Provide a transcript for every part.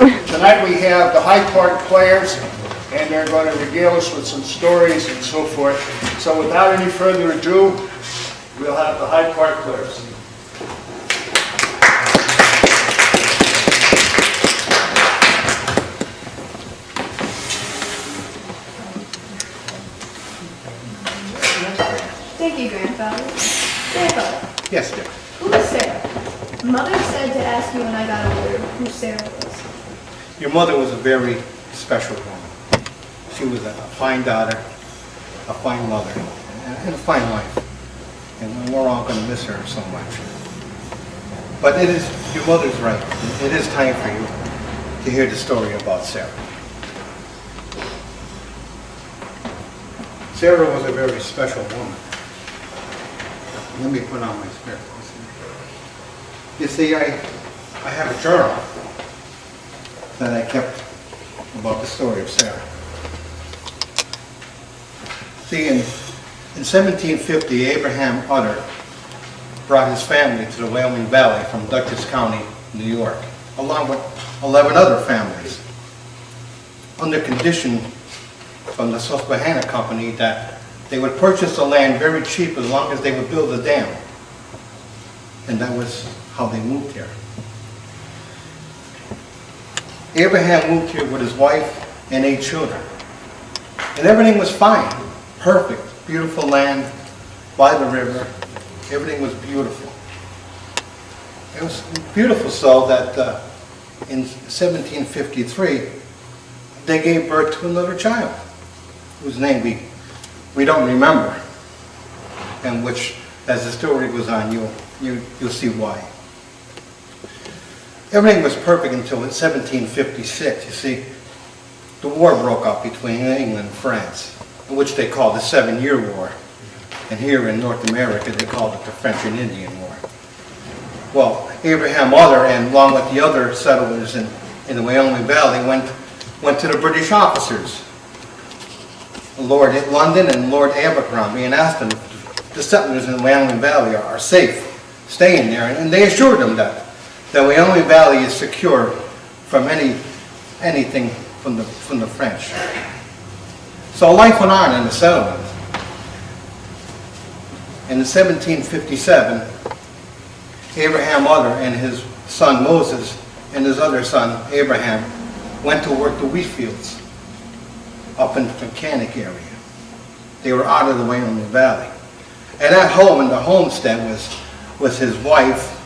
Tonight we have the Hyde Park players, and they're going to regale us with some stories and so forth. So without any further ado, we'll have the Hyde Park players. Thank you, Grandfather. Grandfather, Yes, dear. who is Sarah? Mother said to ask you when I got older who Sarah was. Your mother was a very special woman. She was a fine daughter, a fine mother, and a fine wife. And we're all going to miss her so much. But it is, your mother's right. It is time for you to hear the story about Sarah. Sarah was a very special woman. Let me put on my spectacles. You see, I have a journal that I kept about the story of Sarah. See, in 1750, Abraham Utter brought his family to the Wyoming Valley from Dutchess County, New York, along with 11 other families, under condition from the Susquehanna Company that they would purchase the land very cheap as long as they would build a dam. And that was how they moved here. Abraham moved here with his wife and 8 children. And everything was fine, perfect, beautiful land by the river. Everything was beautiful. It was beautiful so that in 1753, they gave birth to another child, whose name we don't remember, and which, as the story goes on, you'll see why. Everything was perfect until 1756. You see, the war broke out between England and France, which they called the 7-Year War. And here in North America, they called it the French and Indian War. Well, Abraham Utter, and along with the other settlers in the Wyoming Valley, went to the British officers, Lord London and Lord Abercrombie, and asked them if the settlers in the Wyoming Valley are safe staying there. And they assured them that the Wyoming Valley is secure from anything from the French. So life went on in the settlement. In 1757, Abraham Utter and his son Moses and his other son Abraham went to work the wheat fields up in the Mechanic area. They were out of the Wyoming Valley. And at home in the homestead was his wife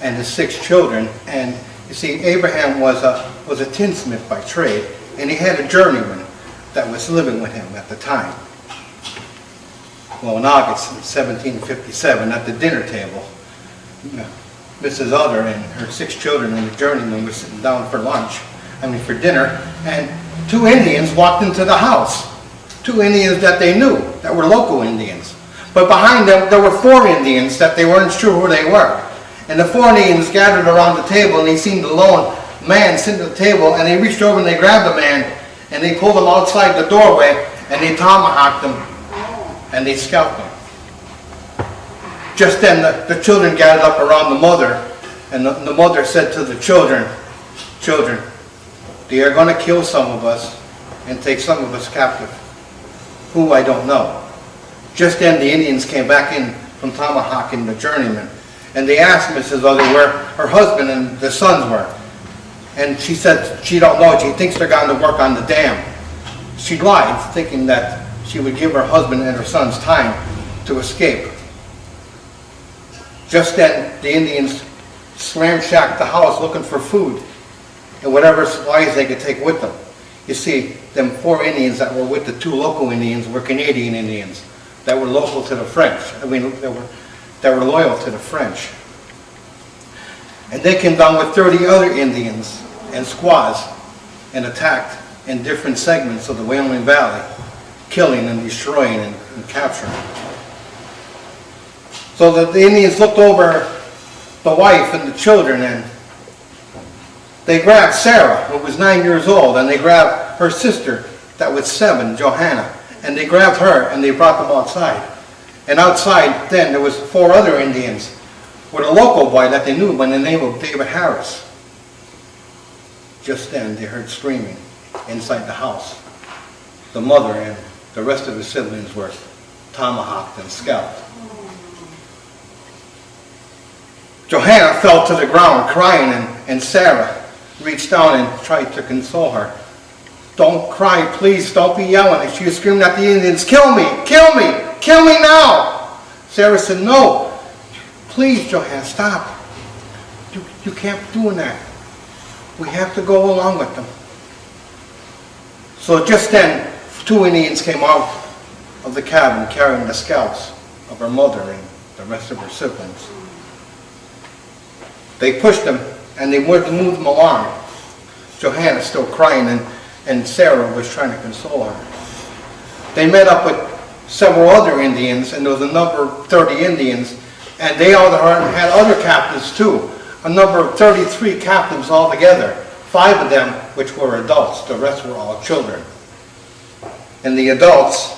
and his 6 children. And you see, Abraham was a tinsmith by trade, and he had a journeyman that was living with him at the time. Well, in August 1757, at the dinner table, Mrs. Utter and her 6 children and the journeyman were sitting down for dinner, and 2 Indians walked into the house. 2 Indians that they knew, that were local Indians. But behind them, there were 4 Indians that they weren't sure who they were. And the 4 Indians gathered around the table, and they seen the lone man sitting at the table, and they reached over and they grabbed the man, and they pulled him outside the doorway, and they tomahawked him, and they scalped him. Just then, the children gathered up around the mother, and the mother said to the children, they are going to kill some of us and take some of us captive. Who, I don't know. Just then, the Indians came back in from tomahawking the journeyman, and they asked Mrs. Utter where her husband and the sons were. And she said she don't know. She thinks they're going to work on the dam. She lied, thinking that she would give her husband and her sons time to escape. Just then, the Indians slam-shacked the house looking for food and whatever supplies they could take with them. You see, them 4 Indians that were with the 2 local Indians were Canadian Indians that were local to the French. I mean, that were loyal to the French. And they came down with 30 other Indians and squaws and attacked in different segments of the Wyoming Valley, killing and destroying and capturing. So that the Indians looked over the wife and the children, and they grabbed Sarah, who was 9 years old, and they grabbed her sister that was 7, Johanna, and they grabbed her and they brought them outside. And outside then there was 4 other Indians with a local boy that they knew by the name of David Harris. Just then, they heard screaming inside the house. The mother and the rest of the siblings were tomahawked and scalped. Johanna fell to the ground crying, and Sarah reached down and tried to console her. "Don't cry, please, don't be yelling." And she was screaming at the Indians, "Kill me, kill me, kill me now." Sarah said, "No, please, Johanna, stop. You can't be doing that. We have to go along with them." So just then, 2 Indians came out of the cabin carrying the scalps of her mother and the rest of her siblings. They pushed them and they moved them along. Johanna still crying, and Sarah was trying to console her. They met up with several other Indians, and there was a number of 30 Indians, and they all had other captives too. A number of 33 captives altogether. 5 of them which were adults, the rest were all children. And the adults,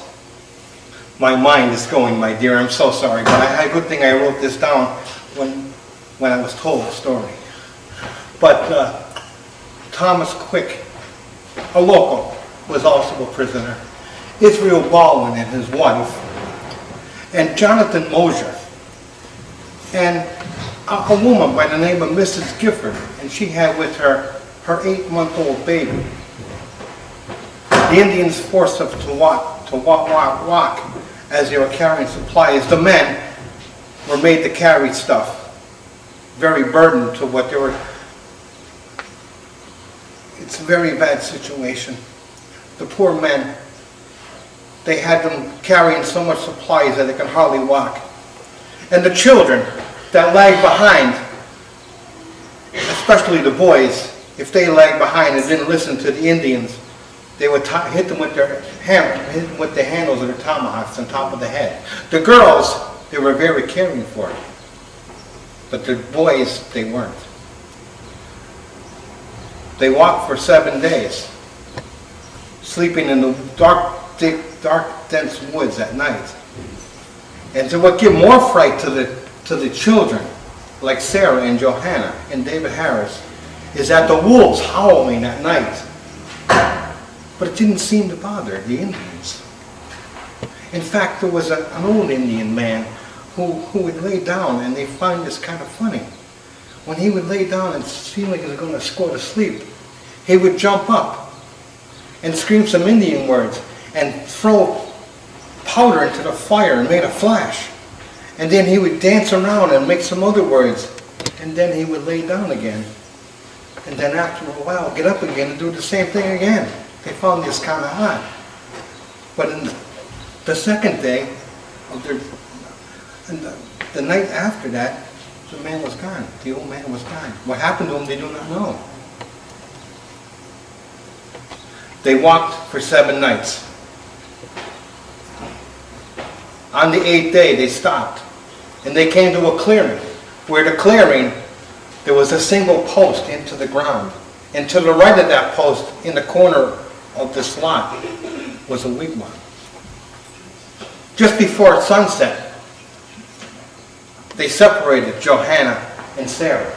my mind is going, my dear, I'm so sorry, but a good thing I wrote this down when I was told the story. But Thomas Quick, a local, was also a prisoner. Israel Baldwin and his wife, and Jonathan Mosier, and a woman by the name of Mrs. Gifford, and she had with her 8-month-old baby. The Indians forced them to walk as they were carrying supplies. The men were made to carry stuff, very burdened to what they were. It's a very bad situation. The poor men, they had them carrying so much supplies that they could hardly walk. And the children that lagged behind, especially the boys, if they lagged behind and didn't listen to the Indians, they would hit them with the handles of their tomahawks on top of the head. The girls, they were very caring for, but the boys, they weren't. They walked for 7 days, sleeping in the dark, dense woods at night. And so what gave more fright to the children, like Sarah and Johanna and David Harris, is that the wolves howling at night. But it didn't seem to bother the Indians. In fact, there was an old Indian man who would lay down, and they find this kind of funny. When he would lay down and seem like he was going to go to sleep, he would jump up and scream some Indian words and throw powder into the fire and make a flash. And then he would dance around and make some other words, and then he would lay down again. And then after a while, get up again and do the same thing again. They found this kind of odd. But in the second day, the night after that, the man was gone. The old man was gone. What happened to him, they do not know. They walked for 7 nights. On the 8th day, they stopped, and they came to a clearing, where the clearing, there was a single post into the ground. And to the right of that post, in the corner of this lot, was a wigwam. Just before sunset, they separated Johanna and Sarah,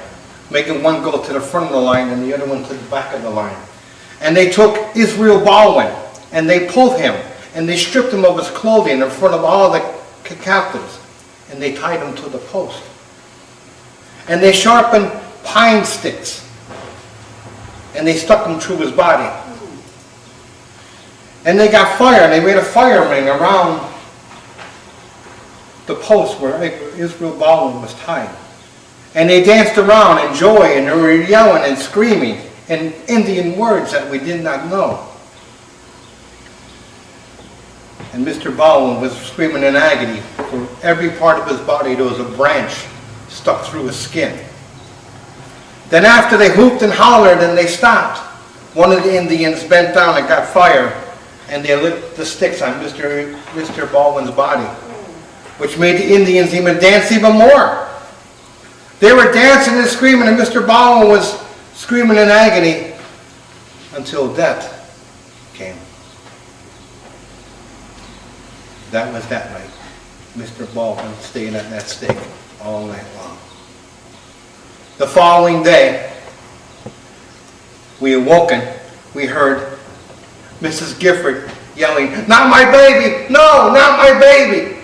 making one go to the front of the line and the other one to the back of the line. And they took Israel Baldwin, and they pulled him, and they stripped him of his clothing in front of all the captives, and they tied him to the post. And they sharpened pine sticks, and they stuck them through his body. And they got fire, and they made a fire ring around the post where Israel Baldwin was tied. And they danced around in joy, and they were yelling and screaming in Indian words that we did not know. And Mr. Baldwin was screaming in agony. For every part of his body there was a branch stuck through his skin. Then after they hooped and hollered and they stopped, one of the Indians bent down and got fire, and they lit the sticks on Mr. Baldwin's body, which made the Indians even dance even more. They were dancing and screaming, and Mr. Baldwin was screaming in agony until death came. That was that night. Mr. Baldwin stayed at that stake all night long. The following day, we awoken, we heard Mrs. Gifford yelling, "Not my baby! No, not my baby!"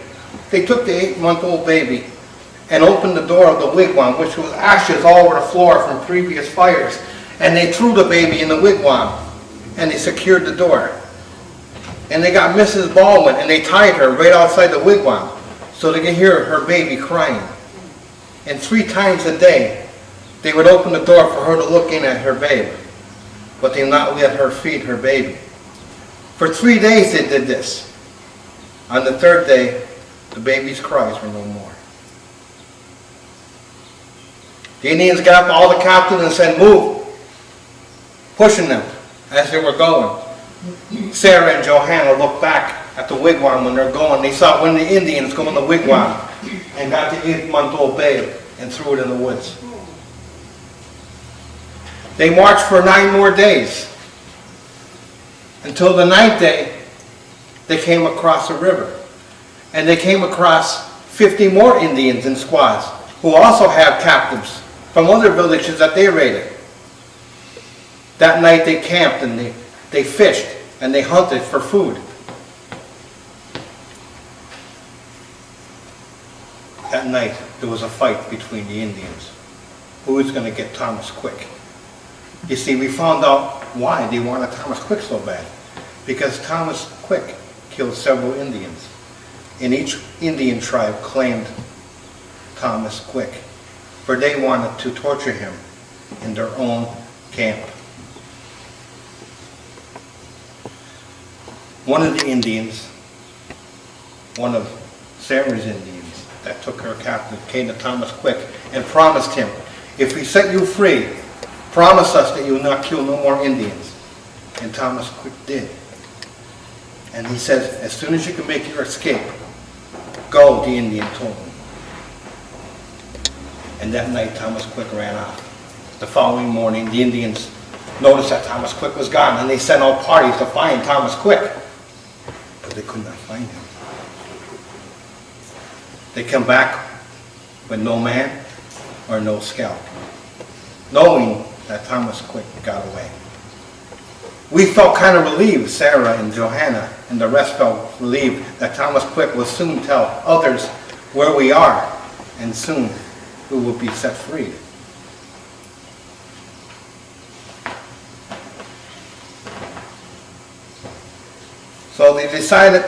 They took the 8-month-old baby and opened the door of the wigwam, which was ashes all over the floor from previous fires, and they threw the baby in the wigwam, and they secured the door. And they got Mrs. Baldwin, and they tied her right outside the wigwam, so they could hear her baby crying. And 3 times a day, they would open the door for her to look in at her babe, but they would not let her feed her baby. For 3 days they did this. On the 3rd day, the baby's cries were no more. The Indians got up all the captains and said, "Move," pushing them as they were going. Sarah and Johanna looked back at the wigwam when they're going. They saw one of the Indians go in the wigwam and got the 8-month-old babe and threw it in the woods. They marched for 9 more days. Until the 9th day, they came across a river. And they came across 50 more Indians and squaws who also had captives from other villages that they raided. That night they camped and they fished and they hunted for food. That night there was a fight between the Indians. Who was going to get Thomas Quick? You see, we found out why they wanted Thomas Quick so bad. Because Thomas Quick killed several Indians. And each Indian tribe claimed Thomas Quick, for they wanted to torture him in their own camp. One of the Indians, one of Sarah's Indians that took her captive, came to Thomas Quick and promised him, "If we set you free, promise us that you will not kill no more Indians." And Thomas Quick did. And he says, "As soon as you can make your escape, go," the Indian told him. And that night Thomas Quick ran off. The following morning the Indians noticed that Thomas Quick was gone, and they sent out parties to find Thomas Quick. But they could not find him. They come back with no man or no scalp, knowing that Thomas Quick got away. We felt kind of relieved, Sarah and Johanna and the rest felt relieved that Thomas Quick will soon tell others where we are, and soon we will be set free. So they decided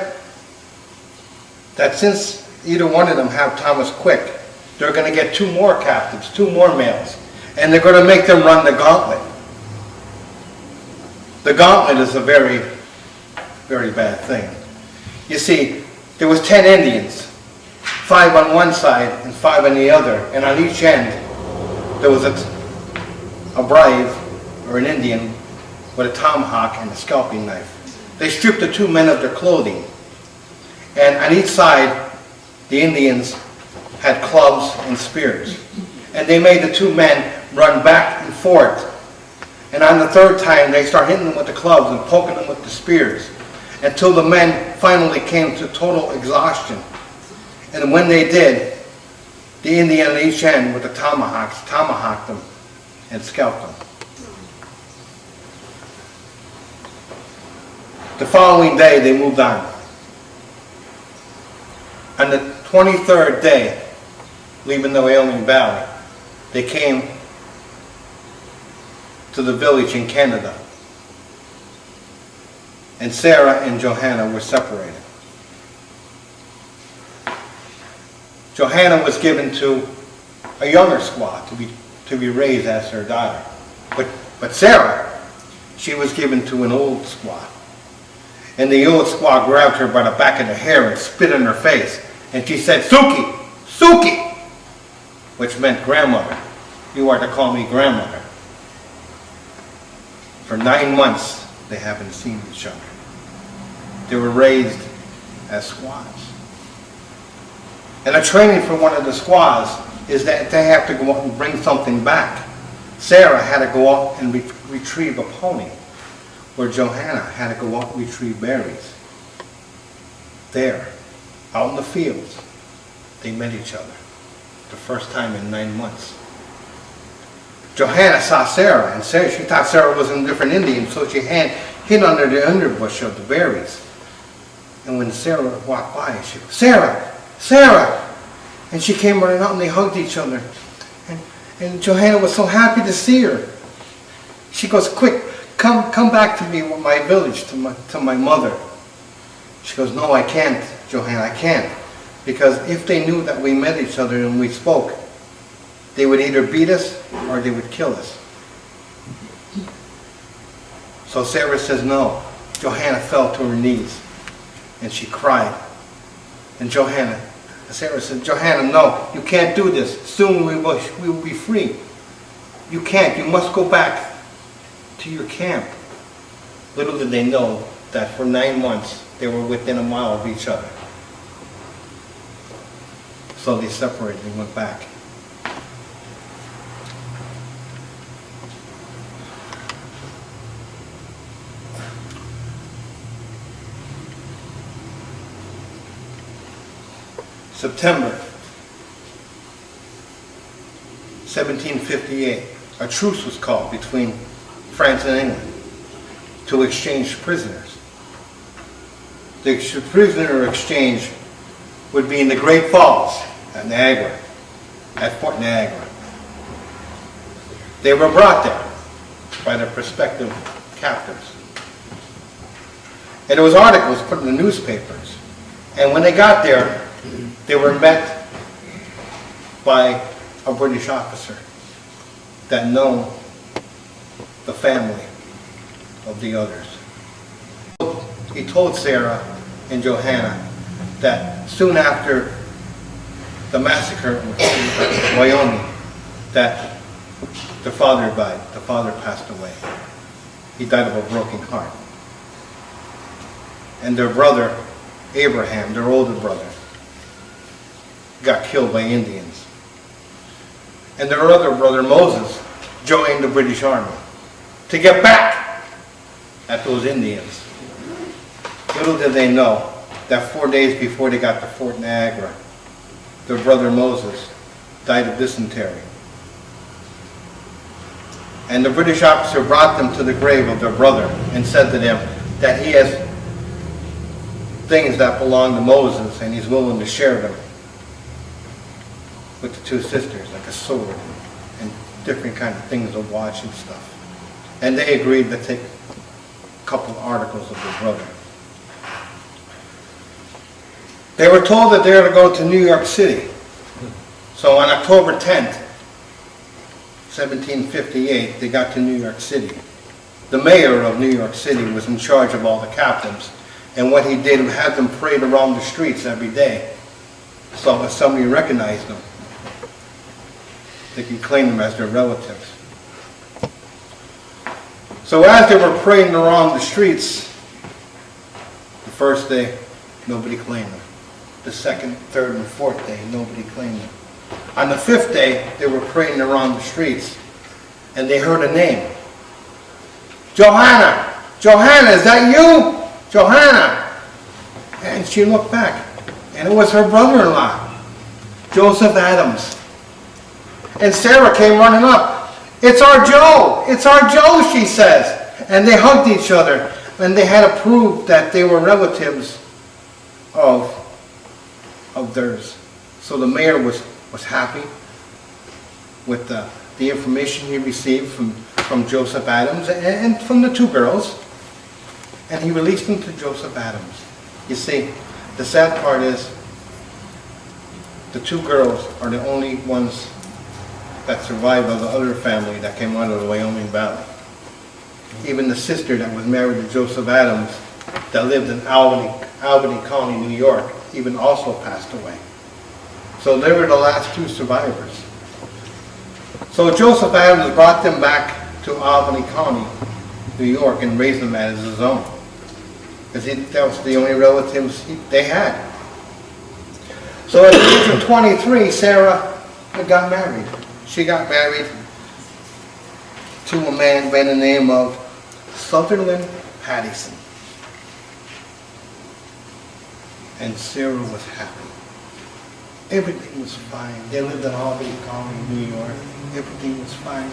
that since either one of them have Thomas Quick, they're going to get 2 more captives, 2 more males, and they're going to make them run the gauntlet. The gauntlet is a very, very bad thing. You see, there was 10 Indians, 5 on one side and 5 on the other, and on each end there was a brave or an Indian with a tomahawk and a scalping knife. They stripped the 2 men of their clothing, and on each side the Indians had clubs and spears, and they made the 2 men run back and forth. And on the 3rd time, they start hitting them with the clubs and poking them with the spears until the men finally came to total exhaustion. And when they did, the Indian on each end with the tomahawks tomahawked them and scalped them. The following day, they moved on. On the 23rd day, leaving the Wyoming Valley, they came to the village in Canada. And Sarah and Johanna were separated. Johanna was given to a younger squaw to be raised as her daughter. But Sarah, she was given to an old squaw. And the old squaw grabbed her by the back of the hair and spit in her face. And she said, "Suki, Suki," which meant grandmother. "You are to call me grandmother." For 9 months, they haven't seen each other. They were raised as squaws. And a training for one of the squaws is that they have to go out and bring something back. Sarah had to go out and retrieve a pony, where Johanna had to go out and retrieve berries. There, out in the fields, they met each other the first time in 9 months. Johanna saw Sarah, and she thought Sarah was a different Indian, so she hid under the underbush of the berries. And when Sarah walked by, she goes, "Sarah! Sarah!" And she came running out and they hugged each other. And Johanna was so happy to see her. She goes, "Quick, come back to me with my village, to my mother." She goes, "No, I can't, Johanna, I can't. Because if they knew that we met each other and we spoke, they would either beat us or they would kill us." So Sarah says no. Johanna fell to her knees and she cried. And Sarah said, "Johanna, no, you can't do this. Soon we will be free. You can't. You must go back to your camp." Little did they know that for 9 months they were within a mile of each other. So they separated and went back. September 1758, a truce was called between France and England to exchange prisoners. The prisoner exchange would be in the Great Falls at Niagara, at Fort Niagara. They were brought there by their prospective captors. And there was articles put in the newspapers. And when they got there, they were met by a British officer that knew the family of the others. He told Sarah and Johanna that soon after the massacre in Wyoming, that the father died. The father passed away. He died of a broken heart. And their brother, Abraham, their older brother, got killed by Indians. And their other brother, Moses, joined the British Army to get back at those Indians. Little did they know that 4 days before they got to Fort Niagara, their brother Moses died of dysentery. And the British officer brought them to the grave of their brother and said to them that he has things that belong to Moses and he's willing to share them with the two sisters, like a sword and different kind of things to watch and stuff. And they agreed to take a couple of articles of their brother. They were told that they were to go to New York City. So on October 10th, 1758, they got to New York City. The mayor of New York City was in charge of all the captives. And what he did was have them parade around the streets every day. So if somebody recognized them, they could claim them as their relatives. So as they were parading around the streets, the first day, nobody claimed them. The second, third, and fourth day, nobody claimed them. On the fifth day, they were parading around the streets, and they heard a name. "Johanna! Johanna, is that you? Johanna!" And she looked back, and it was her brother-in-law, Joseph Adams. And Sarah came running up. "It's our Joe! It's our Joe," she says. And they hugged each other, and they had to prove that they were relatives of theirs. So the mayor was happy with the information he received from Joseph Adams and from the two girls. And he released them to Joseph Adams. You see, the sad part is the two girls are the only ones that survived of the other family that came out of the Wyoming Valley. Even the sister that was married to Joseph Adams that lived in Albany County, New York, even also passed away. So they were the last two survivors. So Joseph Adams brought them back to Albany County, New York, and raised them as his own. Because that was the only relatives they had. So at the age of 23, Sarah got married. She got married to a man by the name of Sutherland Pattison. And Sarah was happy. Everything was fine. They lived in Albany County, New York. Everything was fine.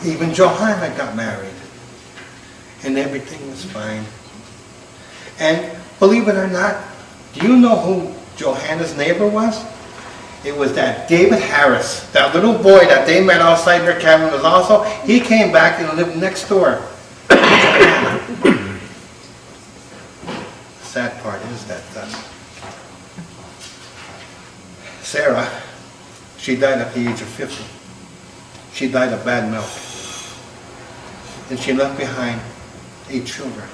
Even Johanna got married. And everything was fine. And believe it or not, do you know who Johanna's neighbor was? It was that David Harris, that little boy that they met outside their cabin was also, he came back and lived next door. Sad part is that Sarah, she died at the age of 50. She died of bad milk. And she left behind 8 children.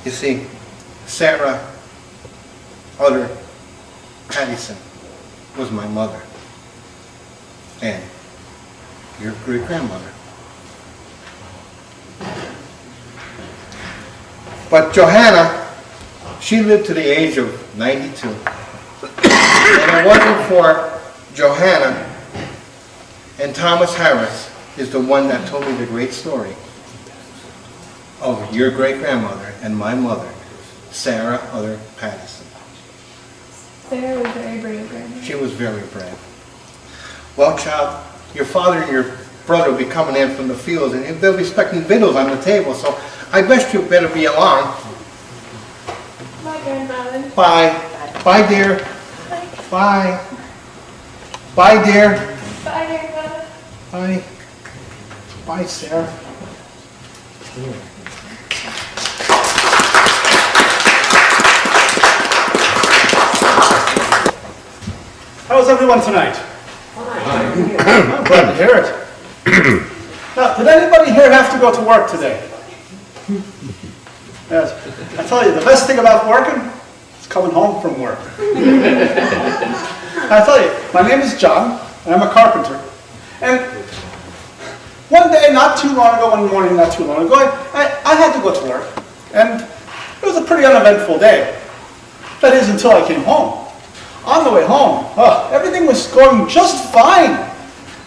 You see, Sarah Utter Pattison was my mother and your great-grandmother. But Johanna, she lived to the age of 92. And it wasn't for Johanna, and Thomas Harris is the one that told me the great story of your great-grandmother and my mother, Sarah Utter Pattison. Sarah was very brave, Grandma. She was very brave. Well, child, your father and your brother will be coming in from the fields, and they'll be expecting victuals on the table, so I bet you better be along. Bye, Grandfather. Bye. Bye, dear. Bye. Bye. Bye, dear. Bye, Grandfather. Bye. Bye, Sarah. How's everyone tonight? I'm glad to hear it. Now, did anybody here have to go to work today? Yes. I tell you, the best thing about working is coming home from work. I tell you, my name is John, and I'm a carpenter. And one day, not too long ago, one morning not too long ago, I had to go to work. And it was a pretty uneventful day. That is, until I came home. On the way home, everything was going just fine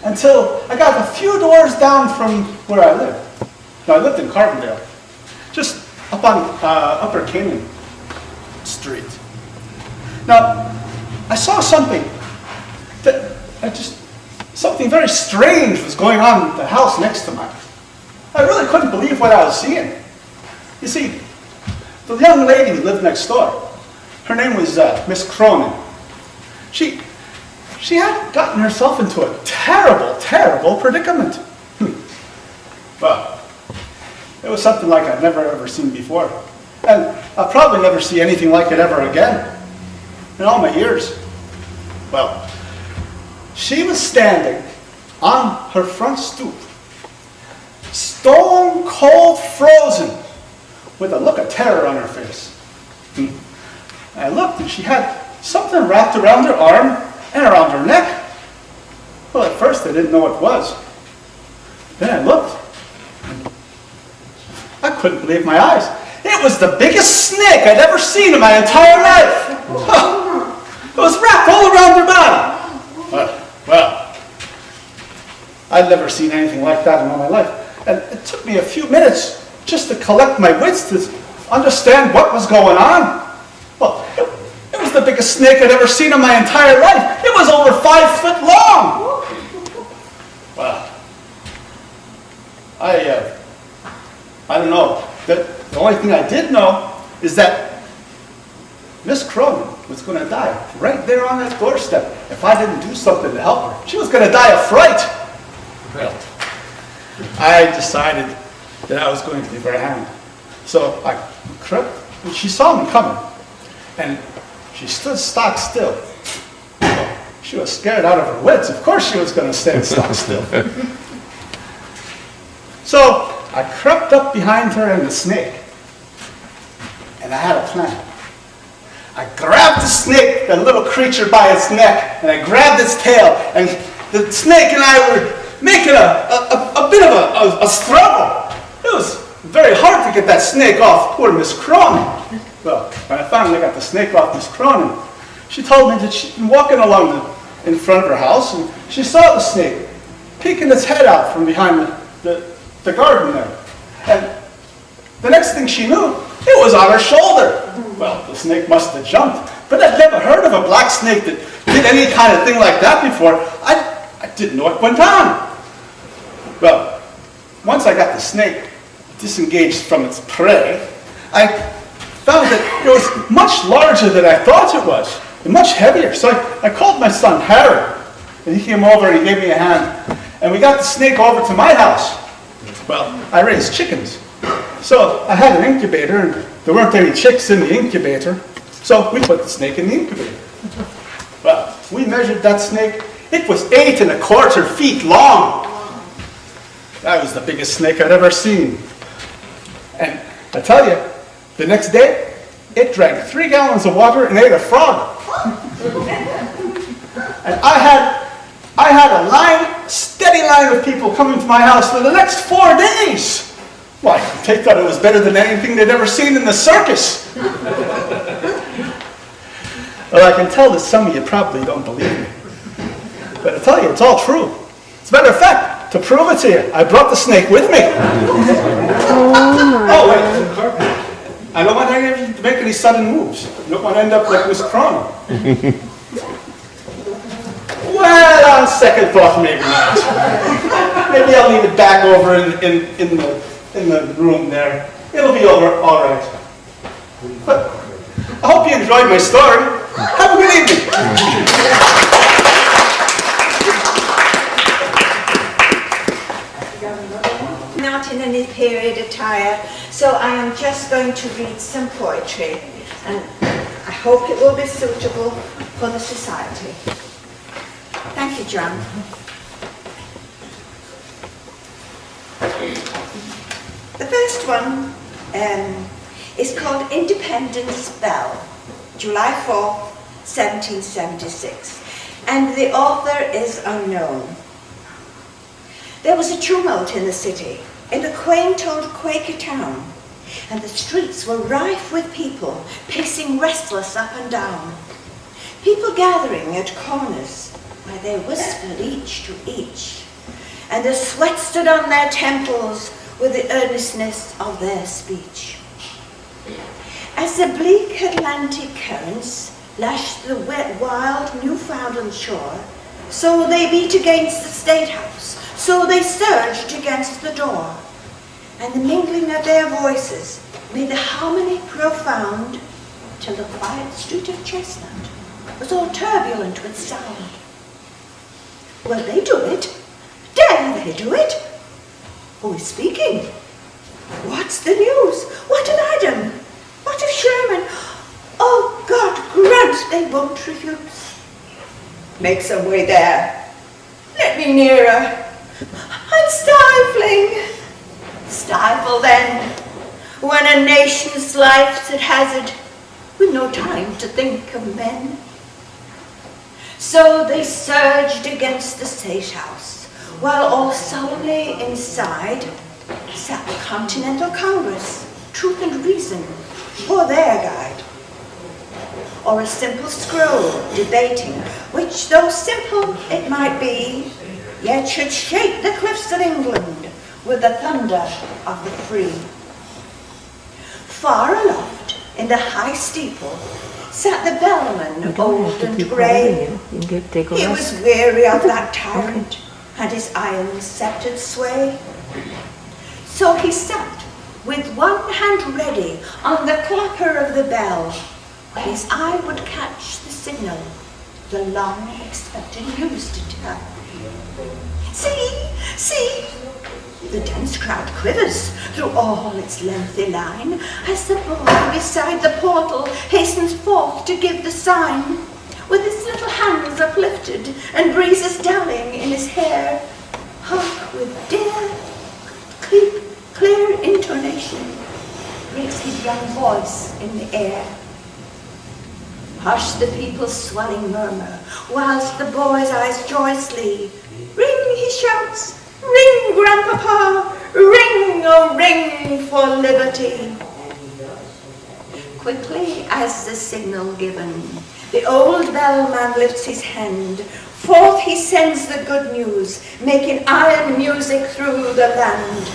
until I got a few doors down from where I lived. Now, I lived in Carbondale, just up on Upper Canyon Street. Now, I saw something something very strange was going on at the house next to mine. I really couldn't believe what I was seeing. You see, the young lady who lived next door, her name was Miss Cronin. She had gotten herself into a terrible, terrible predicament. Well, it was something like I'd never ever seen before. And I'll probably never see anything like it ever again in all my years. Well, she was standing on her front stoop, stone cold frozen, with a look of terror on her face. I looked and she had something wrapped around her arm and around her neck. Well, at first I didn't know what it was. Then I looked. I couldn't believe my eyes. It was the biggest snake I'd ever seen in my entire life. It was wrapped all around her body. Well, I'd never seen anything like that in all my life. And it took me a few minutes just to collect my wits to understand what was going on. Well, it was the biggest snake I'd ever seen in my entire life. It was over 5 foot long. Well, I don't know. The only thing I did know is that Miss Cronin was going to die right there on that doorstep if I didn't do something to help her. She was going to die of fright. Well, I decided that I was going to give her a hand. So I crept, and she saw me coming. And she stood stock still. Well, she was scared out of her wits. Of course she was going to stand stock still. So I crept up behind her and the snake. And I had a plan. I grabbed the snake, the little creature, by its neck, and I grabbed its tail, and the snake and I were making a bit of a struggle. It was very hard to get that snake off poor Miss Cronin. Well, when I finally got the snake off Miss Cronin, she told me that she'd been walking along in front of her house, and she saw the snake peeking its head out from behind the garden there. And the next thing she knew, it was on her shoulder. Well, the snake must have jumped, but I'd never heard of a black snake that did any kind of thing like that before. I didn't know what went on. Well, once I got the snake disengaged from its prey, I found that it was much larger than I thought it was, and much heavier. So I called my son Harry, and he came over and he gave me a hand, and we got the snake over to my house. Well, I raised chickens, so I had an incubator, and there weren't any chicks in the incubator, so we put the snake in the incubator. Well, we measured that snake. It was 8 1/4 feet long. That was the biggest snake I'd ever seen. And I tell you, the next day, it drank 3 gallons of water and ate a frog. And I had a steady line of people coming to my house for the next 4 days. Why, they thought it was better than anything they'd ever seen in the circus. Well, I can tell that some of you probably don't believe me. But I tell you, it's all true. As a matter of fact, to prove it to you, I brought the snake with me. Oh, wait. I don't want any of you to make any sudden moves. I don't want to end up like Miss Cronin. Well, on second thought, maybe not. Maybe I'll leave it back over in the room there. It'll be over all right. But I hope you enjoyed my story. Have a good evening. Not in any period attire, so I am just going to read some poetry, and I hope it will be suitable for the society. Thank you, John. The first one is called Independence Bell, July 4th, 1776, and the author is unknown. There was a tumult in the city, in a quaint old Quaker town, and the streets were rife with people, pacing restless up and down. People gathering at corners, where they whispered each to each, and the sweat stood on their temples with the earnestness of their speech. As the bleak Atlantic currents lashed the wet, wild Newfoundland shore, so they beat against the State House, so they surged against the door, and the mingling of their voices made the harmony profound, till the quiet street of Chestnut was all turbulent with sound. Will they do it? Dare they do it? Who is speaking? What's the news? What of Adam? What of Sherman? Oh, God grant they won't refuse. Make some way there. Let me nearer. I'm stifling. Stifle then, when a nation's life's at hazard, with no time to think of men. So they surged against the State House, while all solemnly inside sat the Continental Congress, Truth and Reason, for their guide. Or a simple scroll debating, which though simple it might be, yet should shake the cliffs of England with the thunder of the free. Far aloft in the high steeple sat the bellman, old and grey. He was weary of that tyrant and his iron-sceptred sway. So he sat with one hand ready on the clapper of the bell, where his eye would catch the signal, the long-expected news to tell. See, see! The dense crowd quivers through all its lengthy line, as the boy beside the portal hastens forth to give the sign, with his little hands uplifted and breezes dallying in his hair. Hark, with dear, clear intonation, breaks his young voice in the air. Hush the people's swelling murmur, whilst the boy's eyes joyously ring, he shouts, ring, Grandpapa, ring, oh ring for liberty. Quickly as the signal given, the old bellman lifts his hand. Forth he sends the good news, making iron music through the land.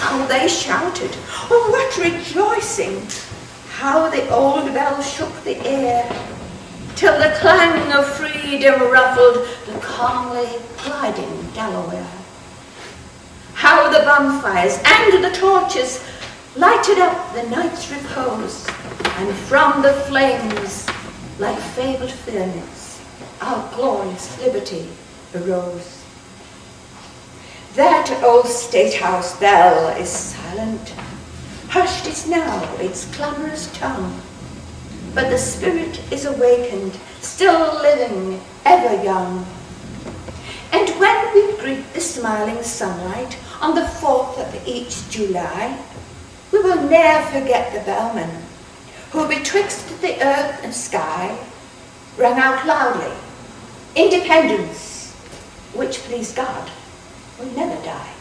How they shouted, oh what rejoicing! how the old bell shook the air, till the clang of freedom ruffled the calmly gliding Delaware. How the bonfires and the torches lighted up the night's repose, and from the flames, like fabled pyramids, our glorious liberty arose. That old State House bell is silent, hushed is now its clamorous tongue, but the spirit is awakened, still living, ever young. And when we greet the smiling sunlight on the 4th of each July, we will ne'er forget the bellman, who betwixt the earth and sky rang out loudly, independence, which, please God, will never die.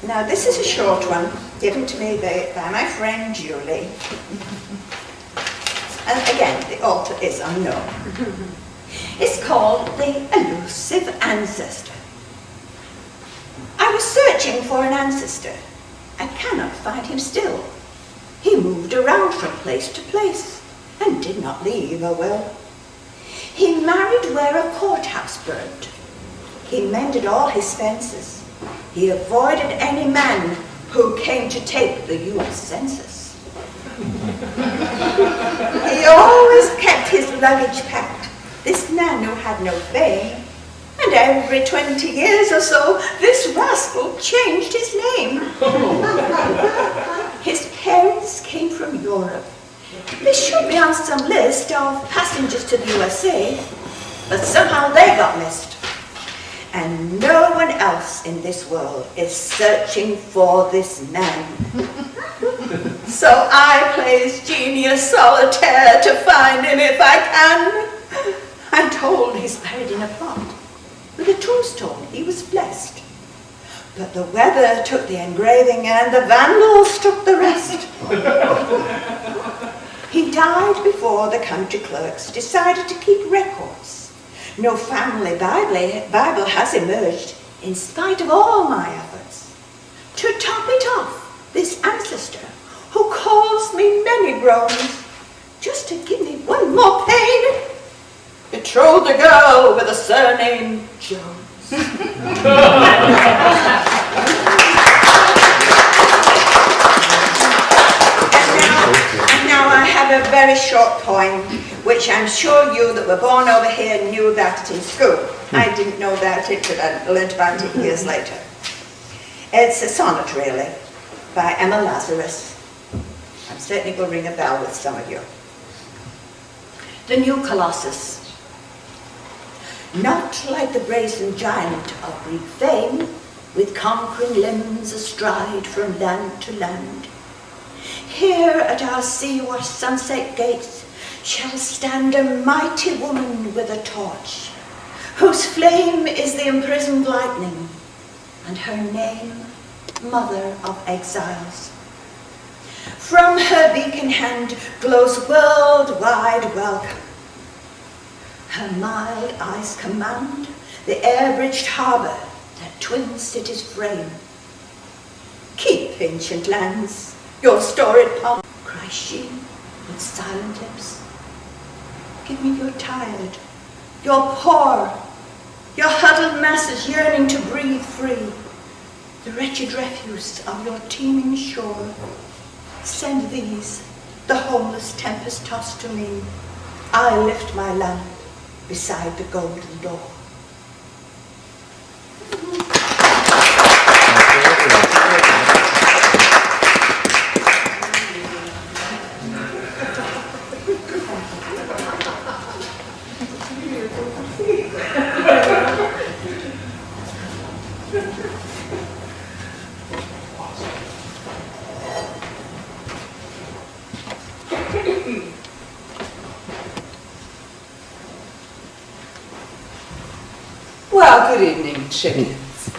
Now this is a short one, given to me by my friend Julie. And again, the author is unknown. It's called The Elusive Ancestor. I was searching for an ancestor. I cannot find him still. He moved around from place to place and did not leave a will. He married where a courthouse burned. He mended all his fences. He avoided any man who came to take the U.S. Census. He always kept his luggage packed, this man who had no fame. And every 20 years or so, this rascal changed his name. His parents came from Europe. They should be on some list of passengers to the USA, but somehow they got missed. And no one else in this world is searching for this man. So I plays genius solitaire to find him if I can. I'm told he's buried in a plot. With a tombstone, he was blessed. But the weather took the engraving and the vandals took the rest. He died before the country clerks decided to keep records. No family Bible has emerged in spite of all my efforts. To top it off, this ancestor who caused me many groans, just to give me one more pain, betrothed a girl with a surname Jones. And now I have a very short poem, which I'm sure you that were born over here knew about it in school. I didn't know about it, but I learned about it years later. It's a sonnet, really, by Emma Lazarus. I'm certainly going to ring a bell with some of you. The New Colossus. Not like the brazen giant of Greek fame, with conquering limbs astride from land to land. Here at our sea-washed sunset gates shall stand a mighty woman with a torch, whose flame is the imprisoned lightning, and her name, Mother of Exiles. From her beacon hand glows worldwide welcome. Her mild eyes command the air-bridged harbour that twin cities frame. Keep, ancient lands, your storied pomp, cries she with silent lips. Give me your tired, your poor, your huddled masses yearning to breathe free, the wretched refuse of your teeming shore. Send these, the homeless tempest-tossed to me. I lift my lamp beside the golden door. Well, good evening, chickens.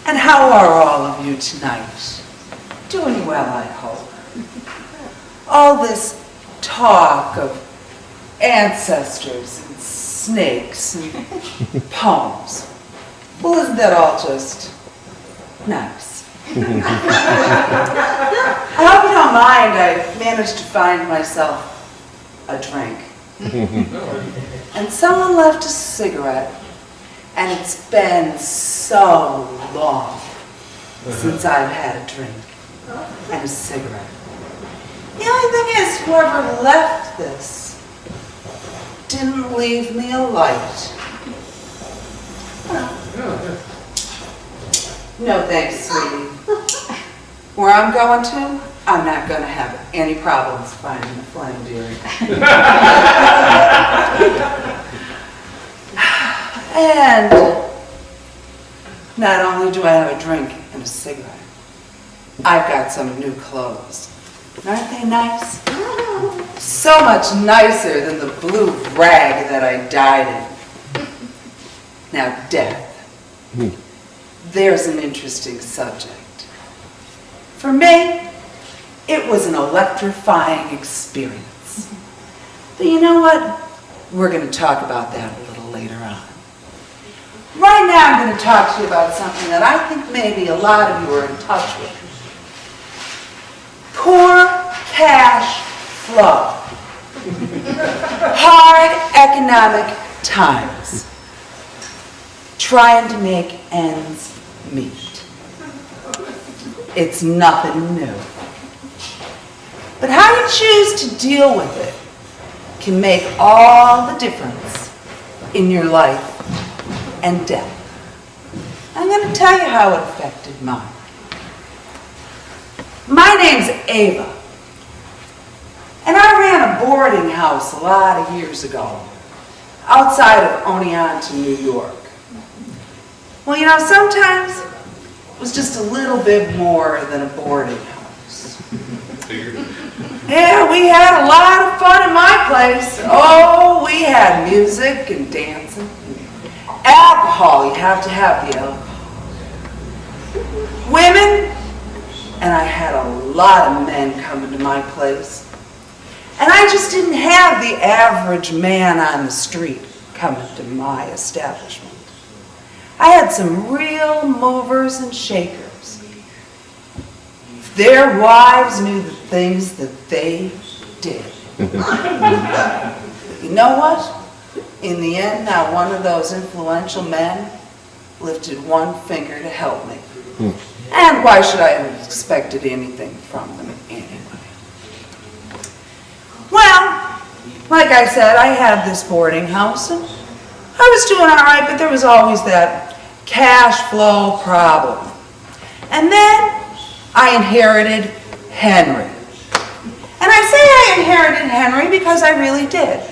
And how are all of you tonight? Doing well, I hope. all this talk of ancestors and snakes and poems. Well, isn't that all just nice? I hope you don't mind, I managed to find myself a drink. And someone left a cigarette, and it's been so long since I've had a drink and a cigarette. The only thing is, whoever left this didn't leave me a light. No thanks, sweetie. Where I'm going to, I'm not going to have any problems finding the flame, dearie. And not only do I have a drink and a cigarette, I've got some new clothes. Aren't they nice? So much nicer than the blue rag that I died in. Now, death. There's an interesting subject. For me, it was an electrifying experience. But you know what? We're going to talk about that a little later on. Right now, I'm going to talk to you about something that I think maybe a lot of you are in touch with. Poor cash flow. Hard economic times. Trying to make ends meet. It's nothing new. But how you choose to deal with it can make all the difference in your life and death. I'm going to tell you how it affected mine. My name's Ava, and I ran a boarding house a lot of years ago outside of Oneonta, New York. Well, you know, sometimes it was just a little bit more than a boarding house. Yeah, we had a lot of fun in my place. Oh, we had music and dancing. Alcohol, you have to have the alcohol. Women, and I had a lot of men coming to my place. And I just didn't have the average man on the street coming to my establishment. I had some real movers and shakers. Their wives knew the things that they did. But you know what? In the end, not one of those influential men lifted one finger to help me. And why should I have expected anything from them anyway? Well, like I said, I had this boarding house, and I was doing all right, but there was always that cash flow problem. And then I inherited Henry. And I say I inherited Henry because I really did.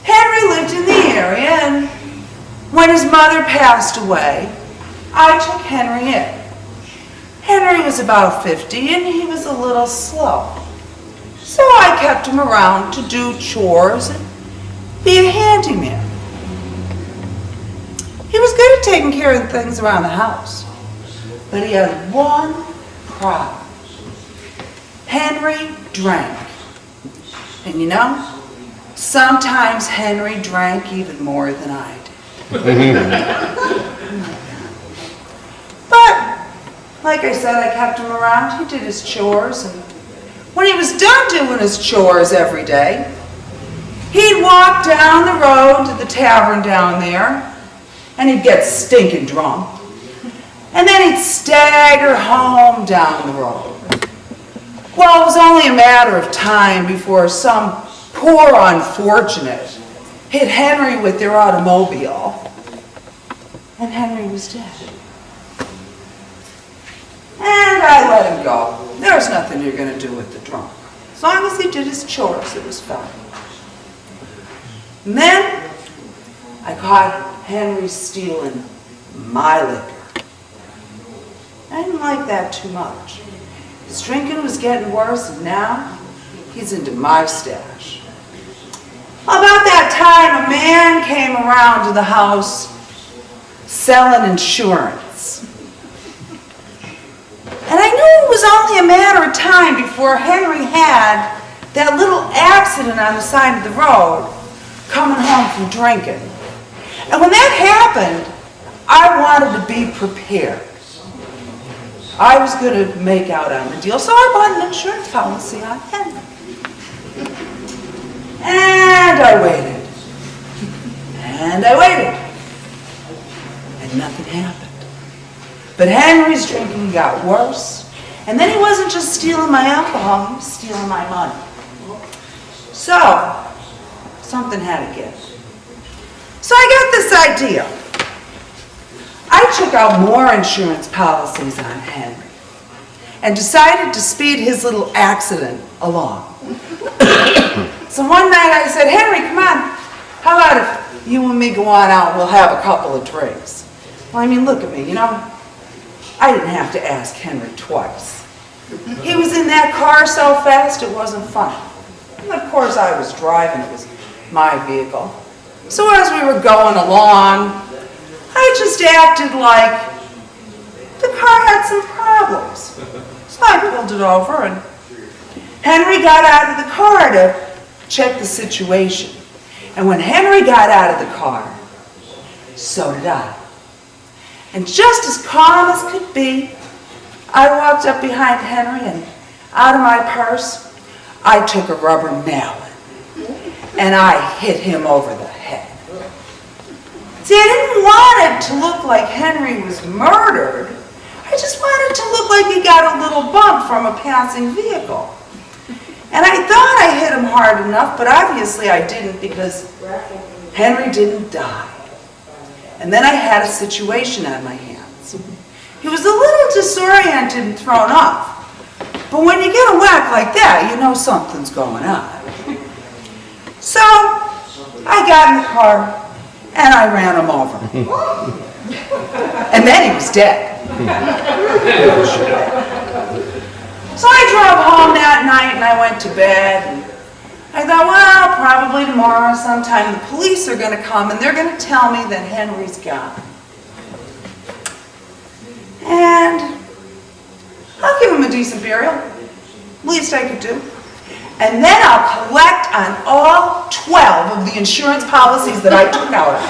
Henry lived in the area, and when his mother passed away, I took Henry in. Henry was about 50, and he was a little slow. So I kept him around to do chores and be a handyman. He was good at taking care of things around the house, but he had one problem. Henry drank. And you know, sometimes Henry drank even more than I did. But, like I said, I kept him around. He did his chores, and when he was done doing his chores every day, he'd walk down the road to the tavern down there, and he'd get stinking drunk. And then he'd stagger home down the road. Well, it was only a matter of time before some poor unfortunate hit Henry with their automobile, and Henry was dead. And I let him go. There was nothing you're going to do with the drunk. As long as he did his chores, it was fine. And then I caught Henry stealing my liquor. I didn't like that too much. His drinking was getting worse, and now he's into my stash. About that time, a man came around to the house selling insurance. And I knew it was only a matter of of time before Henry had that little accident on the side of the road coming home from drinking. And when that happened, I wanted to be prepared. I was going to make out on the deal, so I bought an insurance policy on Henry. And I waited. And I waited. And nothing happened. But Henry's drinking got worse. And then he wasn't just stealing my alcohol, he was stealing my money. So, something had to give. So I got this idea. I took out more insurance policies on Henry and decided to speed his little accident along. So one night I said, Henry, come on. How about if you and me go on out and we'll have a couple of drinks? Well, I mean, look at me, you know. I didn't have to ask Henry twice. He was in that car so fast it wasn't funny. And of course I was driving, it was my vehicle. So as we were going along, I just acted like the car had some problems. So I pulled it over and Henry got out of the car to check the situation. And when Henry got out of the car, so did I. And just as calm as could be, I walked up behind Henry and out of my purse, I took a rubber mallet and I hit him over the head. See, I didn't want it to look like Henry was murdered. I just wanted it to look like he got a little bump from a passing vehicle. And I thought I hit him hard enough, but obviously I didn't because Henry didn't die. And then I had a situation on my hands. He was a little disoriented and thrown off. But when you get a whack like that, you know something's going on. So I got in the car and I ran him over. And then he was dead. So I drove home that night and I went to bed. And I thought, well, probably tomorrow sometime the police are going to come and they're going to tell me that Henry's gone. And I'll give him a decent burial. Least I could do. And then I'll collect on all 12 of the insurance policies that I took out.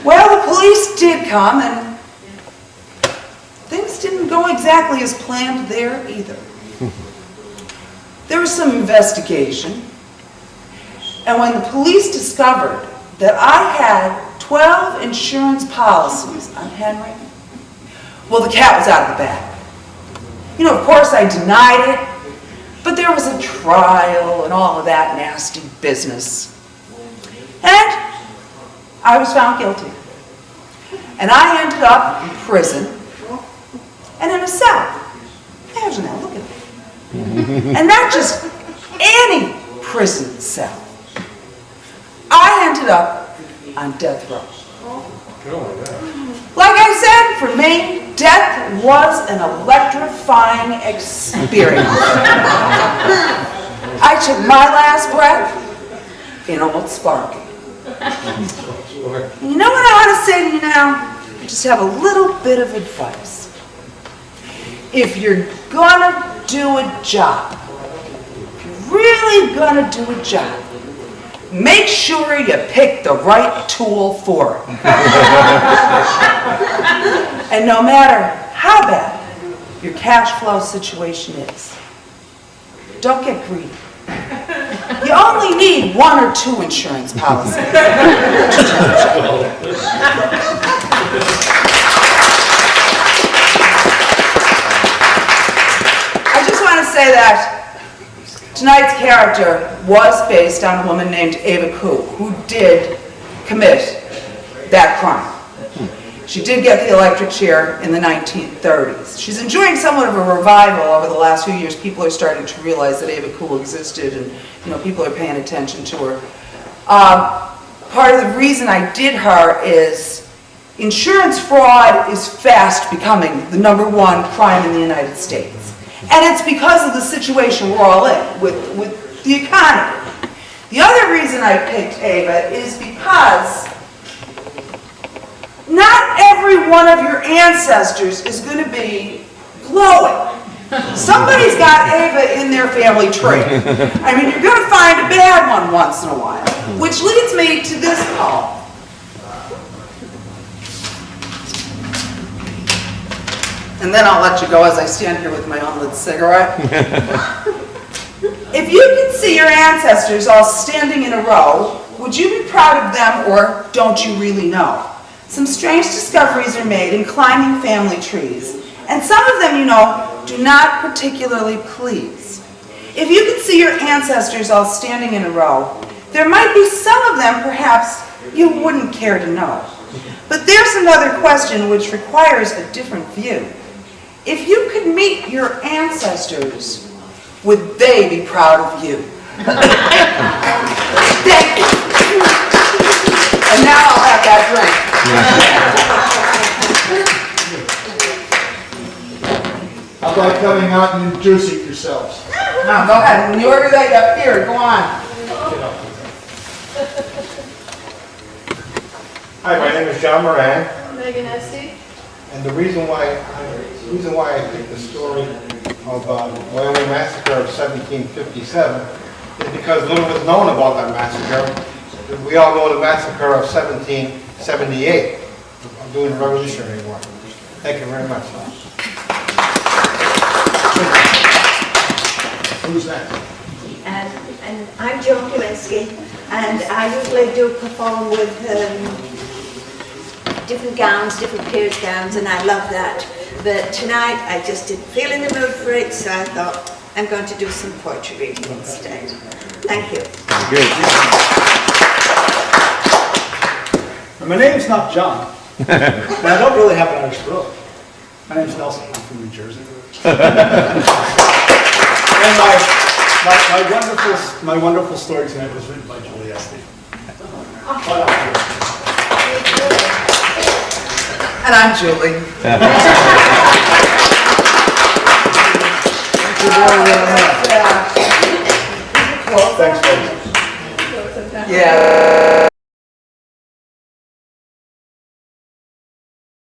Well, the police did come and things didn't go exactly as planned there either. There was some investigation, and when the police discovered that I had 12 insurance policies on Henry, well, the cat was out of the bag. You know, of course I denied it, but there was a trial and all of that nasty business. And I was found guilty. And I ended up in prison and in a cell. Imagine that, look at me. And not just any prison cell. I ended up on death row. Like I said, for me, death was an electrifying experience. I took my last breath in Old Sparky. You know what I want to say to you now? I just have a little bit of advice. If you're gonna do a job, if you're really gonna do a job, make sure you pick the right tool for it. And no matter how bad your cash flow situation is, don't get greedy. You only need 1 or 2 insurance policies. I just want to say that tonight's character was based on a woman named Ava Koo, who did commit that crime. She did get the electric chair in the 1930s. She's enjoying somewhat of a revival over the last few years. People are starting to realize that Ava Koo existed, and people are paying attention to her. Part of the reason I did her is insurance fraud is fast becoming the #1 crime in the United States. And it's because of the situation we're all in with the economy. The other reason I picked Ava is because not every one of your ancestors is going to be glowing. Somebody's got Ava in their family tree. I mean, you're going to find a bad one once in a while. Which leads me to this poem. And then I'll let you go as I stand here with my unlit cigarette. If you could see your ancestors all standing in a row, would you be proud of them, or don't you really know? Some strange discoveries are made in climbing family trees, and some of them, you know, do not particularly please. If you could see your ancestors all standing in a row, there might be some of them perhaps you wouldn't care to know. But there's another question which requires a different view. If you could meet your ancestors, would they be proud of you? Thank you. And now I'll have that drink. How about coming out and introducing yourselves? Now, go ahead. When you order that up here, go on. Hi, my name is John Moran, Megan Esty. and the reason why I think the story of Wyoming Massacre of 1757 is because little was known about that massacre. We all know the massacre of 1778, during the Revolutionary War. Thank you very much. Who's next? And I'm Joan Kowinski, and I usually do perform with different gowns, different peers' gowns, and I love that. But tonight I just didn't feel in the mood for it, so I thought I'm going to do some poetry reading instead. Thank you. Good. My name's not John, and I don't really have an Irish throat. My name's Nelson. I'm from New Jersey. And my wonderful story tonight was written by Julie Esty. And I'm Julie. Thank you very, very much. Thanks, folks. Yeah.